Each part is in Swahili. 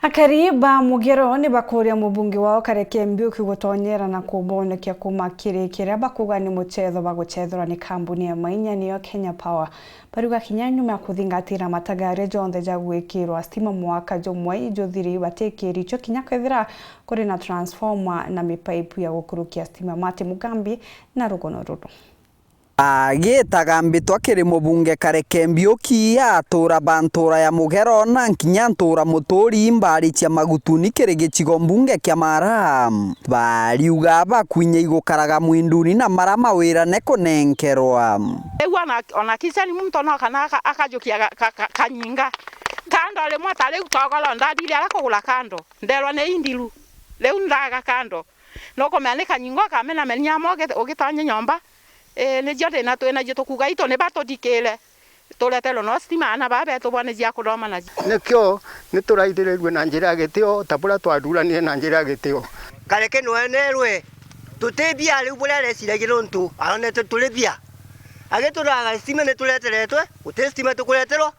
Akariba Mugero ni bakuria mubunge wao Kareke Mbiuki gutonyera na kubonekia kumakirikira bakuga ni muchetho baguchethora ni kambuni ya mainya niyo Kenya Power baruga kinya nyuma ya kuthingatira matagare jonthe jagwikirwa stima mwaka jomwe ijothiri batekeri icho kinya kwethira kuri na transformer na mipaipu ya gukurukia stima Mati Mugambi na Rugono Ruru. Agitaga mbitwa kiri mubunge Kareke Mbiuki atura bantura ya Mugero na nkinya ntura muturi mbari cia magutuni kiri gicigo mbunge kia Mara bariuga bakwinye igukaraga mwinduni na mara mawira ne kunenkerwa ona kisani muntu no kana akajukia kanyinga kando le mwata le utogolo ndadili ala kugula kando ndelwa ne indilu le undaga kando no komane kanyingo kamena menyamo ogitanye nyomba ne jote na to na joto kugaito ne bato dikele toletelo no stima na babe to bone cia kuroma na nekyo nituraithirwe na njira gitio tabula twaduranie na njira gitio Kareke nwenerwe tutebia ri bulele siregiro ntu arone tulebia agituraga stima ne tuleteretwe ute stima tukuleterwa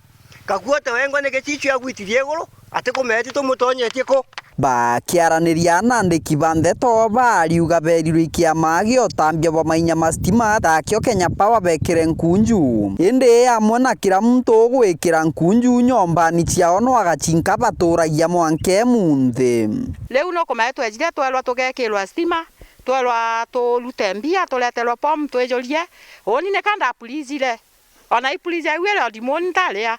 kakuote wengo ne gichichu agwitirie guru ate kumeti tumutonyetie ko bakiaraniria na ndiki banthe to bariuga berirwe kiama giotambia bamainya mastima takio Kenya Power bekire nkunju indi amwe na kira muntu gwikira nkunju nyombani ciao no agachinka baturagia mwanke munthe leu no komaetwe ejire twelwa tugekirwa stima twelwa tulutembia tuletelwa pom twejolie oni ne kanda pulizile ona ipulize wele odimoni talia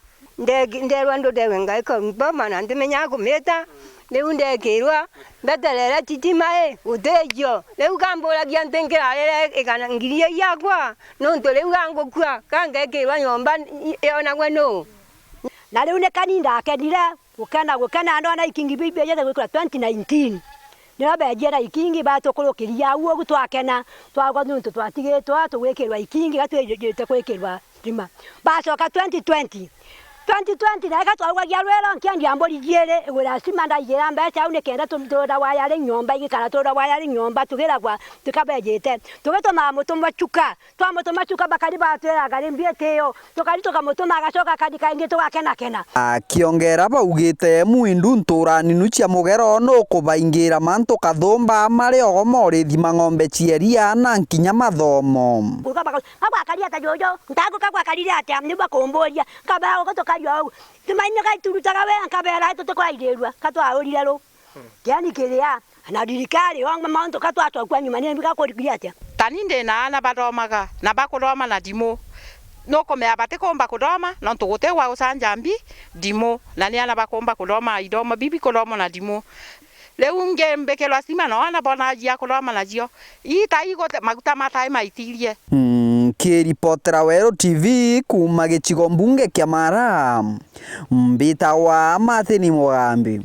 ndelwa ndo dewenga ikomba mana ndimenya kumeta leu ndekirwa betelera titima utejo leu kambora giantengera lele ikana ngirie yakwa no ndo leu ngokwa kangekirwa nyomba yona gweno na leu ne kaninda akedira gukana ndo na ikingi bibi yete gwikura 2019 nira bejera ikingi batokurukiria uo gutwakena twagwa nuntu twatigitwa tugwikirwa ikingi gatwejete kwikirwa stima bacoka 2020 na gatwarwa gia rwero nkiandi ambori jiere igura stima ndagira mbeca une kenda tumtoda wayare nyomba igikara toda wayare nyomba tugiragwa tukabejete tugetoma mutuma chuka twamutuma chuka bakari batwera gari mbieteo tukari tukamutuma agacoka kadika ingi tugakena akiongera baugite muindu nturani nucia Mugero no kubaingira mantu kathumba mari ogomori thima ng'ombe cieria na nkinya mathomo akakaria tajojo ntaguka kwa karire atia niba komboria kabao gotokario tumaine gaturutaga we kabera tutukwairerwa katwaurire ro yani kiria na dirikari wanga manto katwatwa kwa nyuma ni bikakorikia atia taninde na ana badomaga na bakuroma na dimo no komea batekomba kudoma no tugote wa usanjambi dimo na ni ana bakomba kudoma idoma bibi kudoma na dimo leu ngembekelwa sima no ana bona jia kudoma na jio itaigo maguta matai maitirie kiripotera Wero TV kuma gicigo mbunge kia Mara mbita wa Mati Mugambi.